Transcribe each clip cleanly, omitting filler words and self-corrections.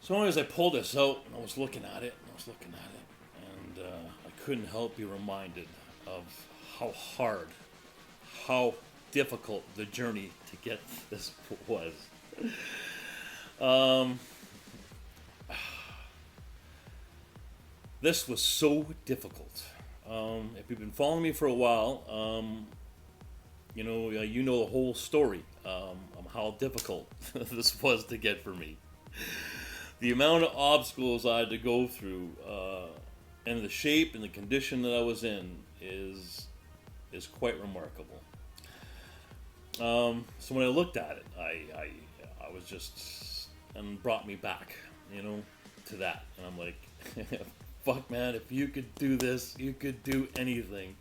So anyways, I pulled this out and I was looking at it and I was looking at it, and I couldn't help be reminded of how hard, how difficult the journey to get this was. Um, this was so difficult. If you've been following me for a while, you know the whole story of how difficult this was to get for me. The amount of obstacles I had to go through, and the shape and the condition that I was in is quite remarkable. So when I looked at it, I was just, and brought me back, to that. And I'm like, fuck, man, if you could do this, you could do anything.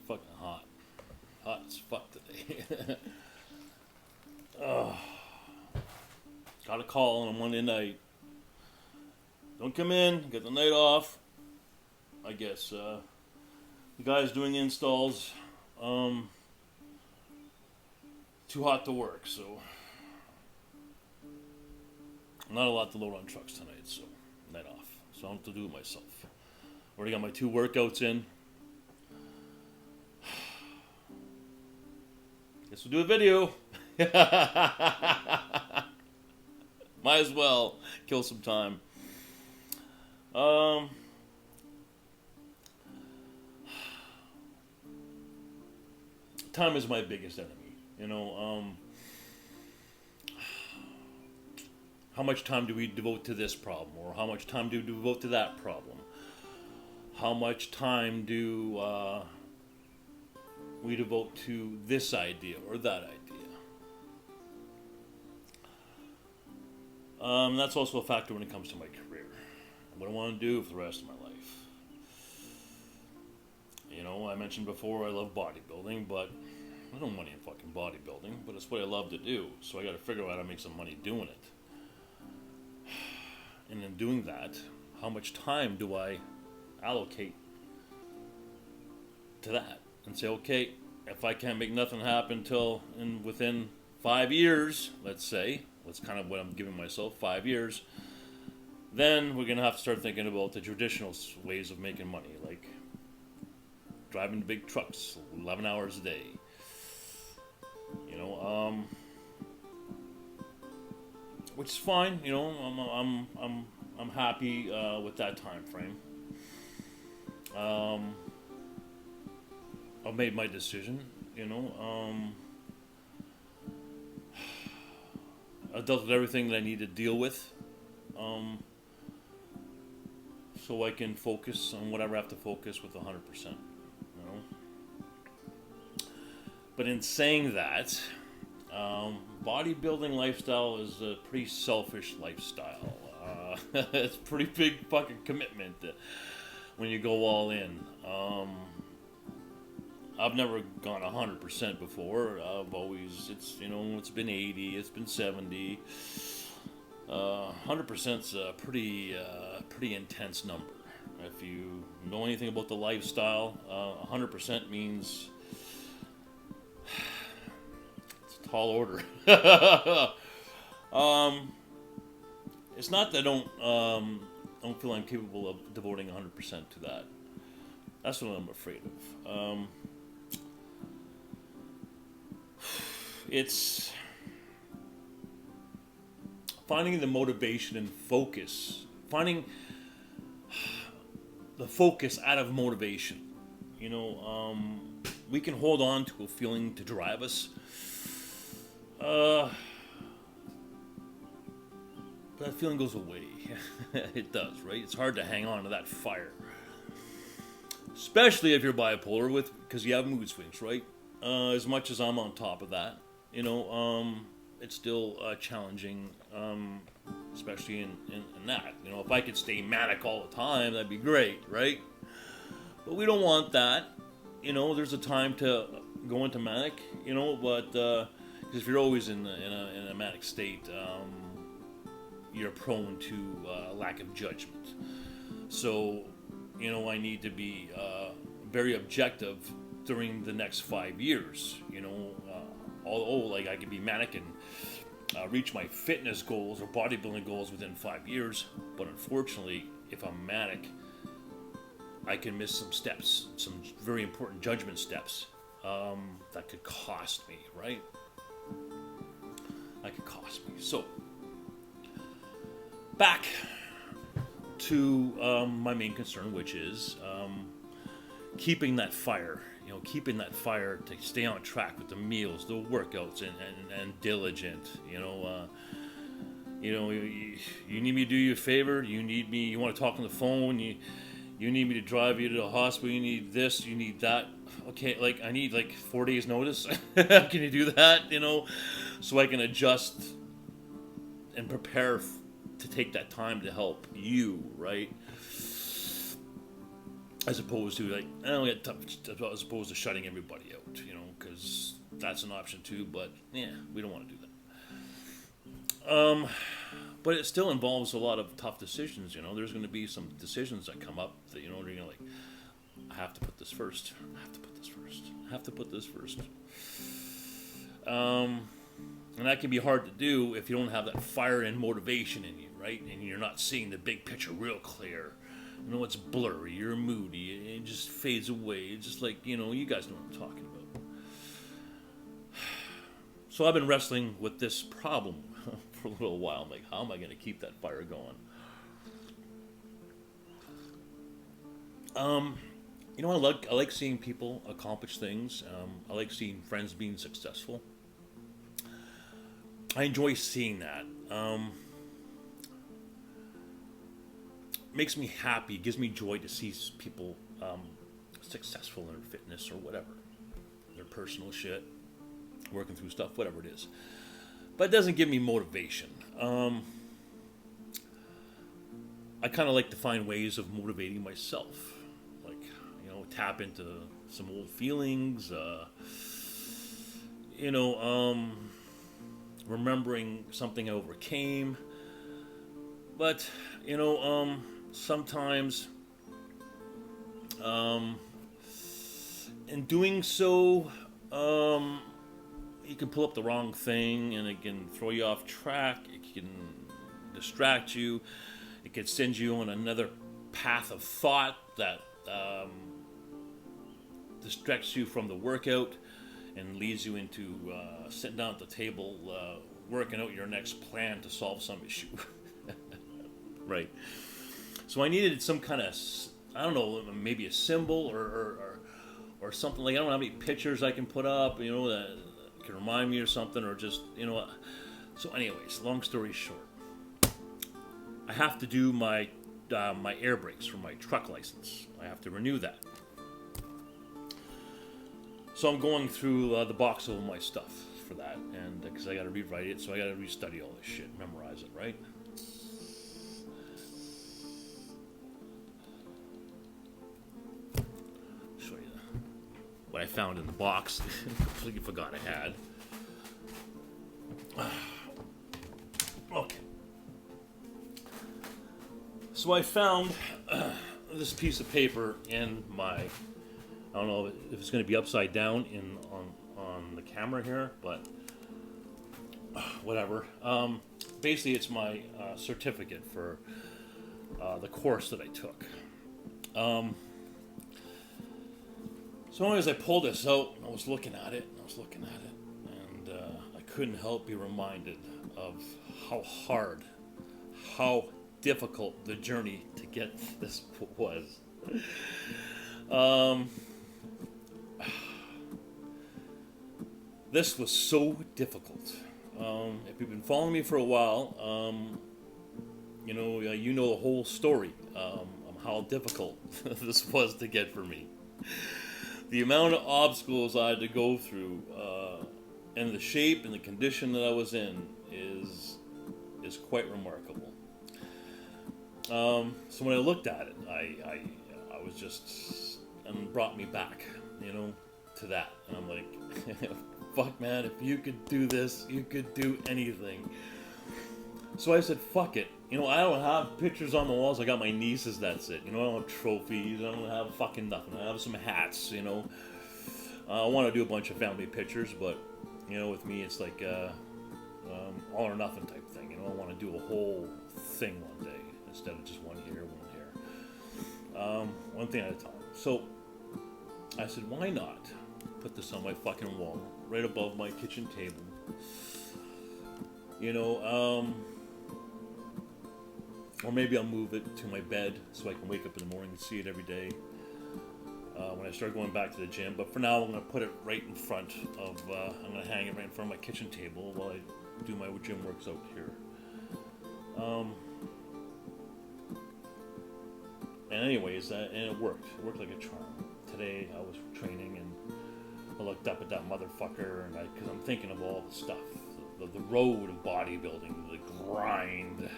Fucking hot. Hot as fuck today. Oh. Got a call on a Monday night. Don't come in, get the night off. I guess the guy's doing installs. Too hot to work, so not a lot to load on trucks tonight, so night off. So I don't have to do it myself. Already got my 2 workouts in. Guess we'll do a video. Might as well kill some time. Time is my biggest enemy. You know, how much time do we devote to this problem, or how much time do we devote to that problem? How much time do we devote to this idea or that idea? That's also a factor when it comes to my career. What I want to do for the rest of my life. You know, I mentioned before I love bodybuilding, but I don't money in fucking bodybuilding, but it's what I love to do. So I got to figure out how to make some money doing it. And in doing that, how much time do I allocate to that? And say, okay, if I can't make nothing happen within 5 years, let's say, that's kind of what I'm giving myself, 5 years, then we're going to have to start thinking about the traditional ways of making money, like driving big trucks 11 hours a day. You know, which is fine. You know, I'm happy with that time frame. I've made my decision. You know, I've dealt with everything that I need to deal with. So I can focus on whatever I have to focus with 100%. You know. But in saying that, bodybuilding lifestyle is a pretty selfish lifestyle. It's a pretty big fucking commitment when you go all in. I've never gone 100% before. I've always, it's been 80, it's been 70. 100%'s a pretty intense number. If you know anything about the lifestyle, 100% means it's a tall order. It's not that I don't feel I'm capable of devoting 100% to that. That's what I'm afraid of. It's finding the motivation and focus. Finding the focus out of motivation. You know, we can hold on to a feeling to drive us. But that feeling goes away. It does, right? It's hard to hang on to that fire. Especially if you're bipolar because you have mood swings, right? As much as I'm on top of that, it's still challenging, especially in that. If I could stay manic all the time, that'd be great, right? But we don't want that. There's a time to go into manic, but because if you're always in a manic state, you're prone to lack of judgment. So, I need to be very objective during the next 5 years. Although like I could be manic and reach my fitness goals or bodybuilding goals within 5 years, but unfortunately, if I'm manic, I can miss some steps, some very important judgment steps that could cost me, right? That could cost me. So, back to my main concern, which is keeping that fire. Keeping that fire to stay on track with the meals, the workouts, and diligent. You need me to do you a favor. You need me. You want to talk on the phone. You need me to drive you to the hospital. You need this. You need that. Okay, I need 4 days notice. Can you do that? So I can adjust and prepare to take that time to help you, right? As opposed to as opposed to shutting everybody out, because that's an option too. But yeah, we don't want to do that. But it still involves a lot of tough decisions. There's going to be some decisions that come up that you're going to I have to put this first. I have to put this first. I have to put this first. And that can be hard to do if you don't have that fire and motivation in you, right? And you're not seeing the big picture real clear. It's blurry, you're moody, it just fades away. It's just you guys know what I'm talking about. So I've been wrestling with this problem for a little while. I'm how am I going to keep that fire going? I like seeing people accomplish things. I like seeing friends being successful. I enjoy seeing that. Makes me happy, gives me joy to see people successful in their fitness or whatever, their personal shit, working through stuff, whatever it is. But it doesn't give me motivation. I kind of like to find ways of motivating myself, tap into some old feelings, remembering something I overcame. But sometimes in doing so, you can pull up the wrong thing and it can throw you off track. It can distract you. It can send you on another path of thought that distracts you from the workout and leads you into sitting down at the table working out your next plan to solve some issue. Right. So I needed some kind of, I don't know, maybe a symbol or something. I don't know how many pictures I can put up, that can remind me or something, or just, So anyways, long story short, I have to do my air brakes for my truck license. I have to renew that. So I'm going through the box of my stuff for that, and because I got to rewrite it, so I got to restudy all this shit, memorize it, right? Show you what I found in the box. Completely forgot I had. Okay. So I found this piece of paper in my. I don't know if it's going to be upside down on the camera here, but whatever. Basically, it's my certificate for the course that I took. So as I pulled this out, I was looking at it, and I couldn't help be reminded of how hard, how difficult the journey to get this was. This was so difficult. If you've been following me for a while, you know the whole story of how difficult this was to get for me. The amount of obstacles I had to go through and the shape and the condition that I was in is quite remarkable. So when I looked at it, I was just, and brought me back, to that. And I'm like, fuck, man, if you could do this, you could do anything. So I said, fuck it. I don't have pictures on the walls. I got my nieces, that's it. I don't have trophies. I don't have fucking nothing. I have some hats, I want to do a bunch of family pictures, but, with me, it's like all or nothing type thing. I want to do a whole thing one day instead of just one here, one thing at a time. So I said, why not put this on my fucking wall, right above my kitchen table? Or maybe I'll move it to my bed so I can wake up in the morning and see it every day when I start going back to the gym. But for now, I'm going to put it right in front of, I'm going to hang it right in front of my kitchen table while I do my gym works out here. And anyways, and it worked. It worked like a charm. Today I was training and I looked up at that motherfucker, and because I'm thinking of all the stuff, the road of bodybuilding, the grind.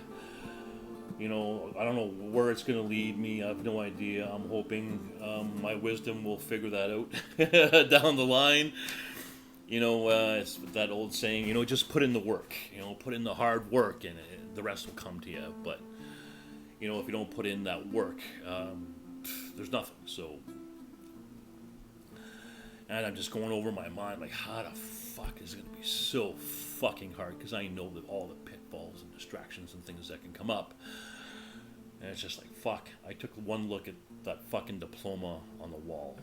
I don't know where it's going to lead me. I have no idea. I'm hoping my wisdom will figure that out down the line. It's that old saying, just put in the work. Put in the hard work, and the rest will come to you. But, if you don't put in that work, there's nothing. So, and I'm just going over my mind, like, how the fuck is it going to be so fucking hard? Because I know that all the pitfalls and distractions and things that can come up. And it's just like, fuck. I took one look at that fucking diploma on the wall.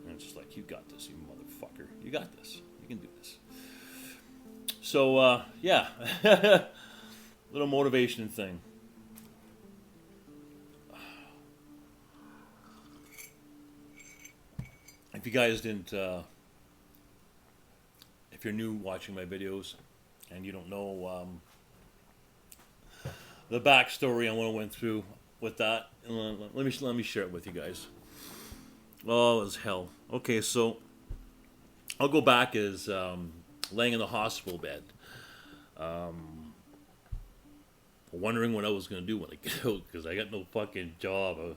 And it's just like, you got this, you motherfucker. You got this. You can do this. So, yeah. Little motivation thing. If you guys didn't, if you're new watching my videos and you don't know the backstory on what I went through with that, let me share it with you guys. Oh, it was hell. Okay, so I'll go back as laying in the hospital bed, wondering what I was going to do when I get out, because I got no fucking job.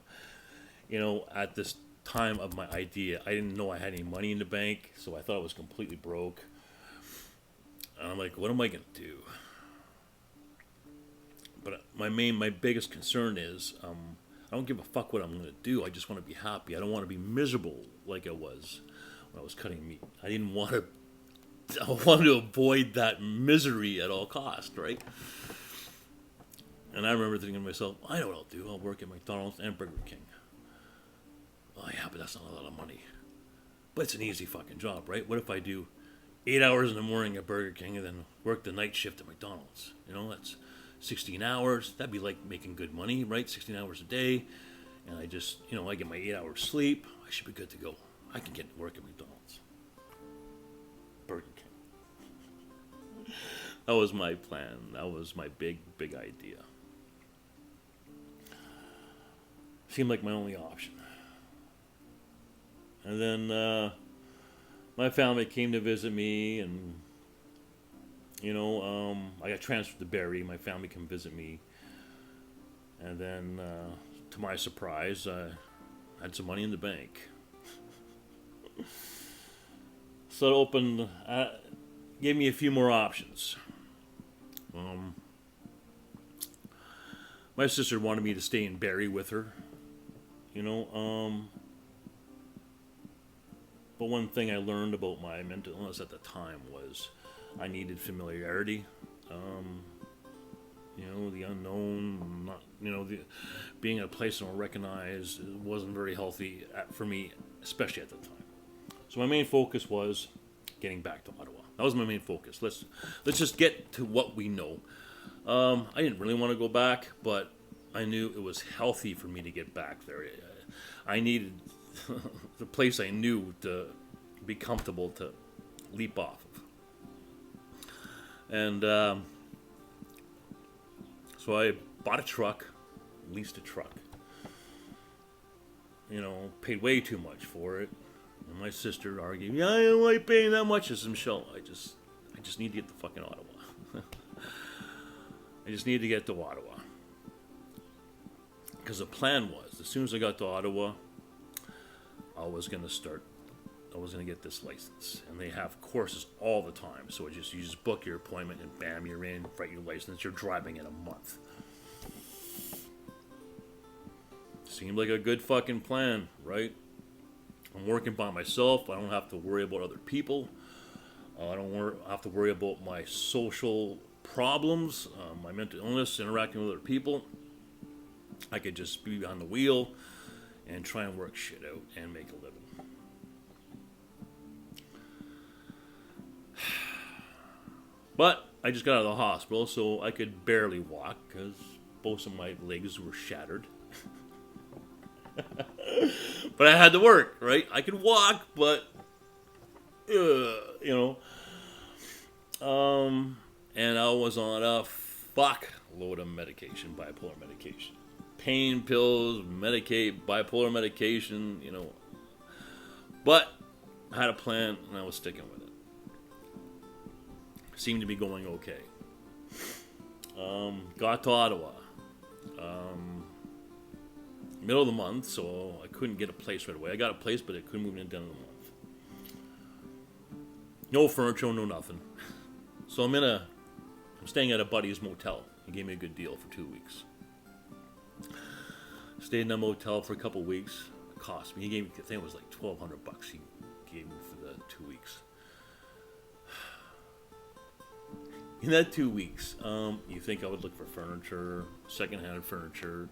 At this time of my idea, I didn't know I had any money in the bank, so I thought I was completely broke. And I'm like, what am I going to do? But my biggest concern is, I don't give a fuck what I'm going to do. I just want to be happy. I don't want to be miserable like I was when I was cutting meat. I wanted to avoid that misery at all costs, right? And I remember thinking to myself, I know what I'll do. I'll work at McDonald's and Burger King. Oh yeah, but that's not a lot of money. But it's an easy fucking job, right? What if I do 8 hours in the morning at Burger King and then work the night shift at McDonald's? That's 16 hours. That'd be like making good money, right? 16 hours a day. And I just, I get my 8 hours sleep. I should be good to go. I can get to work at McDonald's. Burger King. That was my plan. That was my big idea. Seemed like my only option. And then my family came to visit me, and I got transferred to Barrie. My family came visit me, and then to my surprise, I had some money in the bank. So it opened, gave me a few more options. My sister wanted me to stay in Barrie with her, But one thing I learned about my mental illness at the time was I needed familiarity. The unknown, being in a place I don't recognize wasn't very healthy for me, especially at the time. So my main focus was getting back to Ottawa. That was my main focus. Let's just get to what we know. I didn't really want to go back, but I knew it was healthy for me to get back there. I needed the place I knew to be comfortable to leap off of. And so I bought a truck, leased a truck. Paid way too much for it. And my sister argued, yeah, I don't like paying that much. I said, Michelle, I just just need to get to fucking Ottawa. I just need to get to Ottawa. Because the plan was, as soon as I got to Ottawa, I was going to get this license. And they have courses all the time. So you just book your appointment and bam, you're in, write your license, you're driving in a month. Seemed like a good fucking plan, right? I'm working by myself. I don't have to worry about other people. I don't have to worry about my social problems, my mental illness, interacting with other people. I could just be behind the wheel and try and work shit out and make a living. But I just got out of the hospital, so I could barely walk because both of my legs were shattered. But I had to work, right? I could walk, but and I was on a fuck load of medication, bipolar medication, pain pills, bipolar medication, But I had a plan, and I was sticking with it. Seemed to be going okay. Got to Ottawa. Middle of the month, so I couldn't get a place right away. I got a place, but I couldn't move in at the end of the month. No furniture, no nothing. So I'm staying at a buddy's motel. He gave me a good deal for 2 weeks. Stayed in a motel for a couple weeks. It cost me. He gave me, I think it was like $1,200 he gave me for the 2 weeks. In that 2 weeks, you think I would look for furniture, secondhand furniture,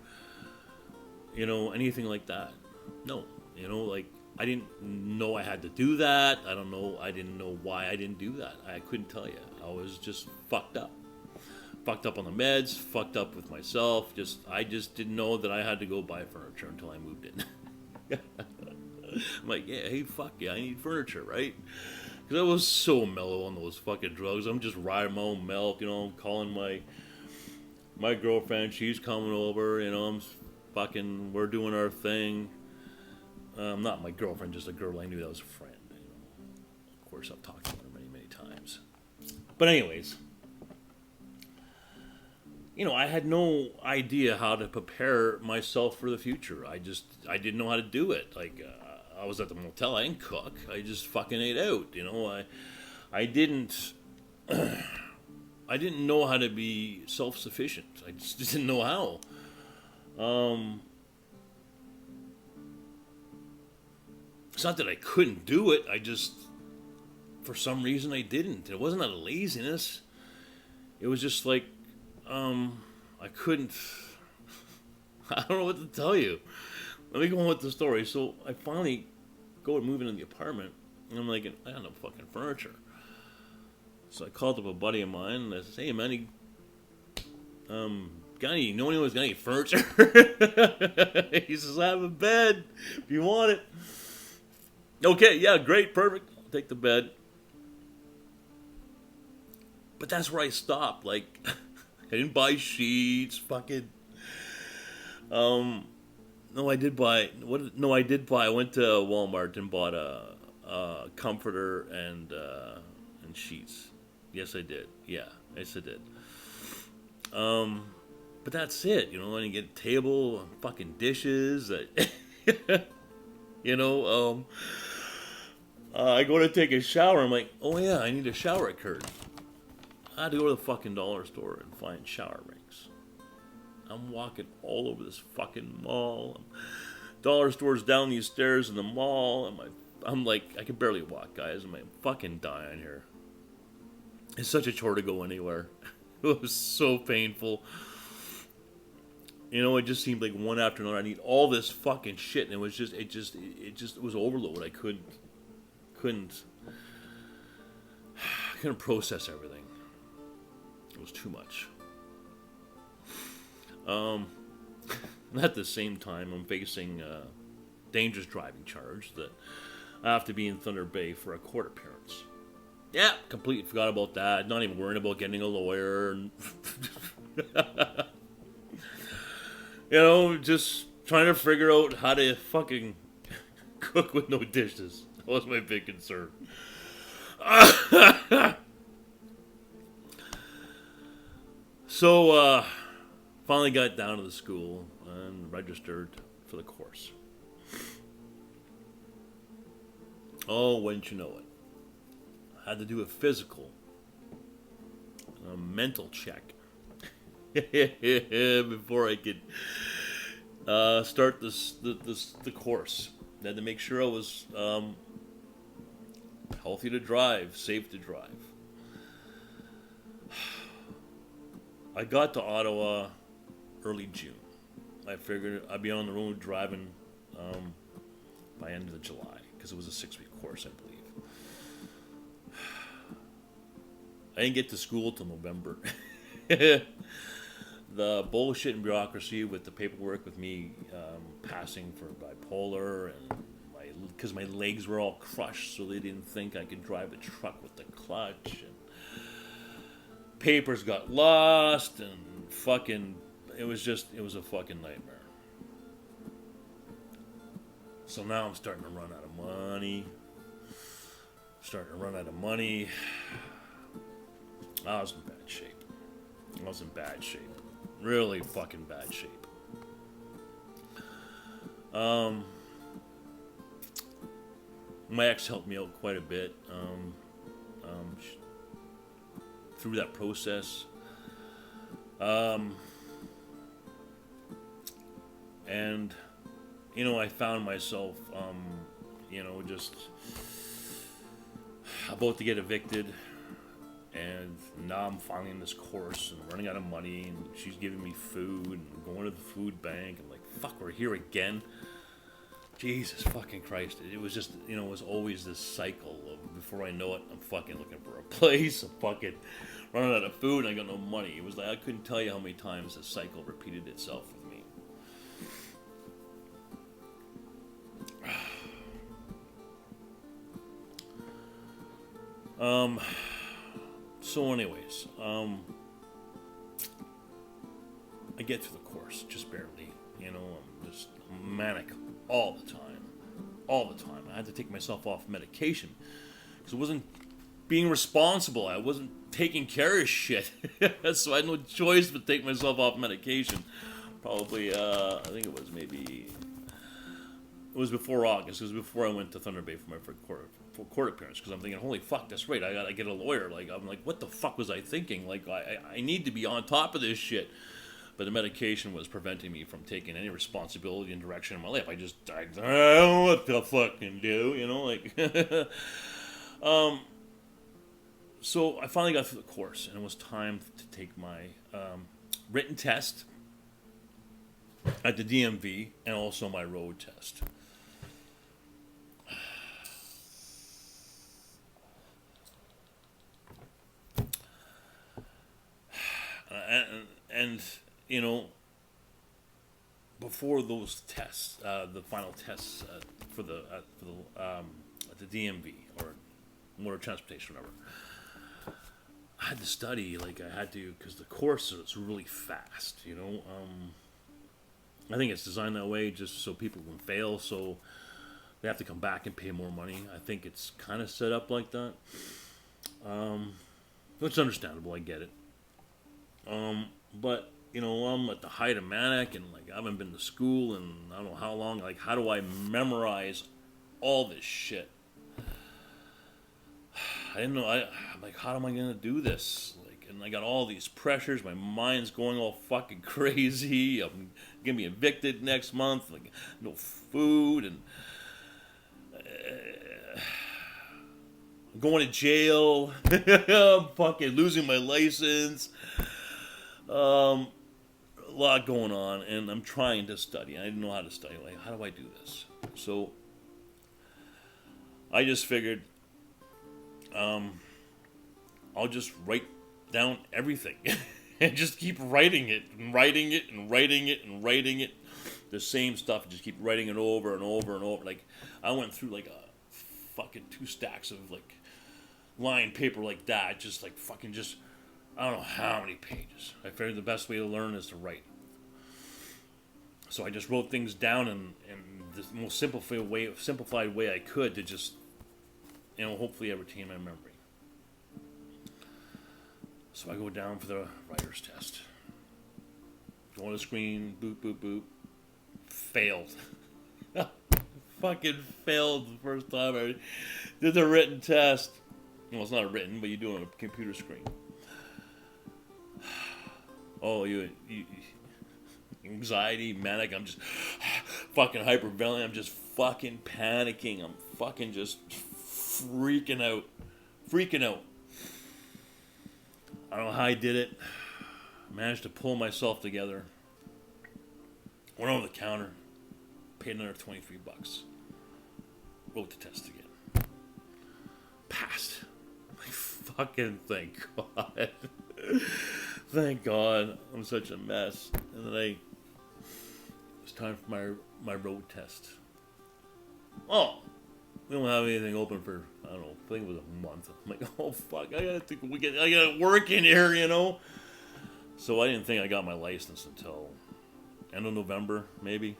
anything like that. No. I didn't know I had to do that. I didn't know why I didn't do that. I couldn't tell you. I was just fucked up. Fucked up on the meds, fucked up with myself. I just didn't know that I had to go buy furniture until I moved in. I'm like, yeah, hey, fuck yeah, I need furniture, right? Because I was so mellow on those fucking drugs. I'm just riding my own milk, calling my girlfriend. She's coming over, we're doing our thing. Not my girlfriend, just a girl I knew that was a friend. Of course, I've talked to her many, many times. But anyways, I had no idea how to prepare myself for the future. I didn't know how to do it. I was at the motel. I didn't cook. I just fucking ate out. I didn't know how to be self-sufficient. I just didn't know how. It's not that I couldn't do it. I just, for some reason, I didn't. It wasn't out of laziness. It was just like, I couldn't. I don't know what to tell you. Let me go on with the story. So I finally go and move into the apartment, and I'm like, I got no fucking furniture. So I called up a buddy of mine, and I said, hey man, got any furniture? He says, I have a bed if you want it. Okay, yeah, great, perfect. I'll take the bed. But that's where I stopped. I didn't buy sheets, fucking. No, I did buy. I went to Walmart and bought a comforter and sheets. Yes, I did. Yeah, yes, I did. But that's it. I didn't get a table, fucking dishes. I go to take a shower. I'm like, oh yeah, I need a shower curtain. I had to go to the fucking dollar store and find shower rings. I'm walking all over this fucking mall. Dollar store's down these stairs in the mall. And I'm like, I can barely walk, guys. I'm fucking dying here. It's such a chore to go anywhere. It was so painful. It just seemed like one after another. I need all this fucking shit, and it was overload. I couldn't process everything. It was too much. At the same time, I'm facing a dangerous driving charge that I have to be in Thunder Bay for a court appearance. Yeah, completely forgot about that. Not even worrying about getting a lawyer. Just trying to figure out how to fucking cook with no dishes. That was my big concern. So, finally got down to the school and registered for the course. Oh, wouldn't you know it. I had to do a physical, a mental check before I could start the course. I had to make sure I was healthy to drive, safe to drive. I got to Ottawa early June. I figured I'd be on the road driving by end of July, because it was a 6-week course, I believe. I didn't get to school till November. The bullshit and bureaucracy with the paperwork with me passing for bipolar, and because my legs were all crushed, so they didn't think I could drive a truck with the clutch, and papers got lost, and fucking, it was a fucking nightmare. So now I'm starting to run out of money. I was in bad shape. Really fucking bad shape. My ex helped me out quite a bit through that process. And, I found myself, just about to get evicted. And now I'm finally in this course and running out of money, and she's giving me food and going to the food bank. I'm like, fuck, we're here again. Jesus fucking Christ. It was just, it was always this cycle of, before I know it, I'm fucking looking for a place, I'm fucking running out of food, and I got no money. It was like, I couldn't tell you how many times this cycle repeated itself with me. So anyways, I get through the course, just barely, I'm just manic all the time. I had to take myself off medication, because I wasn't being responsible, I wasn't taking care of shit, so I had no choice but take myself off medication. Probably, I think it was before August, it was before I went to Thunder Bay for my first court appearance, because I'm thinking, holy fuck, that's right, I gotta get a lawyer. Like, I'm like, what the fuck was I thinking? Like, I need to be on top of this shit. But the medication was preventing me from taking any responsibility and direction in my life. I don't know what to fucking do, So I finally got through the course, and it was time to take my written test at the DMV, and also my road test. And before those tests, the final tests at the DMV, or motor transportation, whatever, I had to study like I had to, because the course is really fast. I think it's designed that way just so people can fail, so they have to come back and pay more money. I think it's kind of set up like that, which is understandable. I get it. But, I'm at the height of manic, and, like, I haven't been to school in I don't know how long. Like, how do I memorize all this shit? I didn't know. I'm like, how am I going to do this? Like, and I got all these pressures. My mind's going all fucking crazy. I'm going to be evicted next month. Like, no food, and I'm going to jail. I'm fucking losing my license. A lot going on, and I'm trying to study. I didn't know how to study. Like, how do I do this? So I just figured I'll just write down everything and just keep writing it and writing it and writing it and writing it. The same stuff, just keep writing it over and over and over. Like, I went through like a fucking 2 stacks of like lined paper like that, just like fucking just I don't know how many pages. I figured the best way to learn is to write. So I just wrote things down in the most simplified way I could, to just, hopefully I retain my memory. So I go down for the writer's test. Go on the screen, boop, boop, boop. Failed. Fucking failed the first time I did the written test. Well, it's not written, but you do it on a computer screen. Oh, you anxiety, manic. I'm just fucking hyperventilating. I'm just fucking panicking. I'm fucking just freaking out. Freaking out. I don't know how I did it. Managed to pull myself together. Went over the counter. Paid another $23. Wrote the test again. Passed. Like, fucking thank God. Thank God. I'm such a mess. And then it was time for my road test. Oh, we don't have anything open for, I don't know, I think it was a month. I'm like, oh fuck, I gotta work in here, you know? So I didn't think I got my license until end of November, maybe.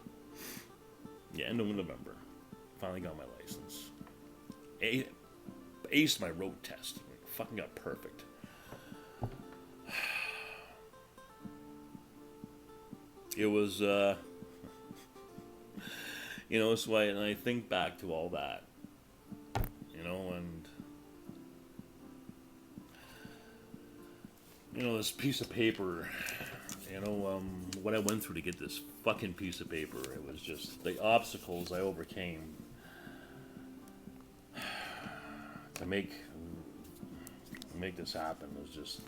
Yeah, end of November. Finally got my license. Aced my road test. Fucking got perfect. It was, you know, it's why, and I think back to all that, you know, and, you know, this piece of paper, you know, what I went through to get this fucking piece of paper, it was just the obstacles I overcame to make this happen was just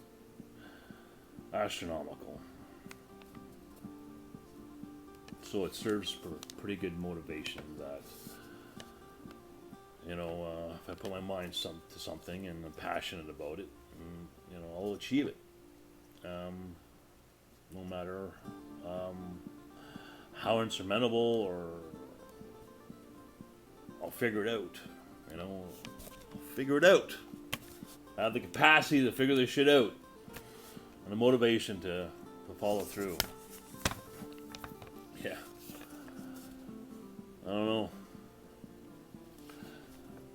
astronomical. So it serves for pretty good motivation that, you know, if I put my mind to something and I'm passionate about it, and, you know, I'll achieve it. No matter how insurmountable, or I'll figure it out. You know, I'll figure it out. I have the capacity to figure this shit out, and the motivation to follow through. Yeah. I don't know.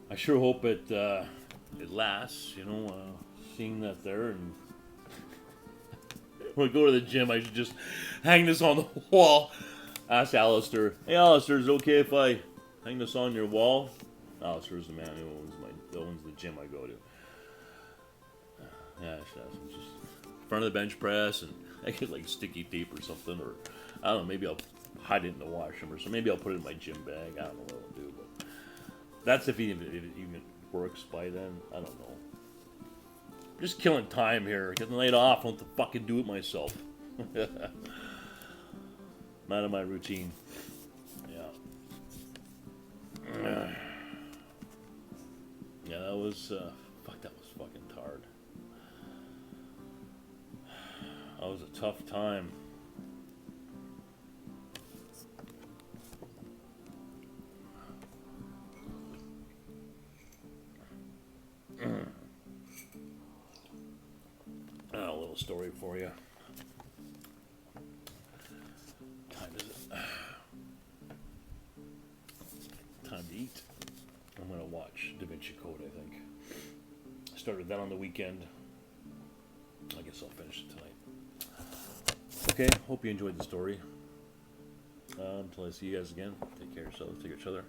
I sure hope it lasts, you know, seeing that there. And when I go to the gym, I should just hang this on the wall. Ask Alistair, hey Alistair, is it okay if I hang this on your wall? Alistair's the man who owns the gym I go to. Yeah, I should ask him, just in front of the bench press, and I get like sticky tape or something, or I don't know, maybe I'll hide it in the washroom, or so maybe I'll put it in my gym bag. I don't know what I'll do, but that's if it even works by then. I don't know. I'm just killing time here, getting laid off. I don't have to fucking do it myself. I'm out of my routine. Yeah. Yeah, that was fuck. That was fucking hard. That was a tough time. A little story for you. Time is it? Time to eat. I'm gonna watch Da Vinci Code, I think. I started that on the weekend. I guess I'll finish it tonight. Okay, hope you enjoyed the story. Until I see you guys again, take care of yourselves, take care of each other.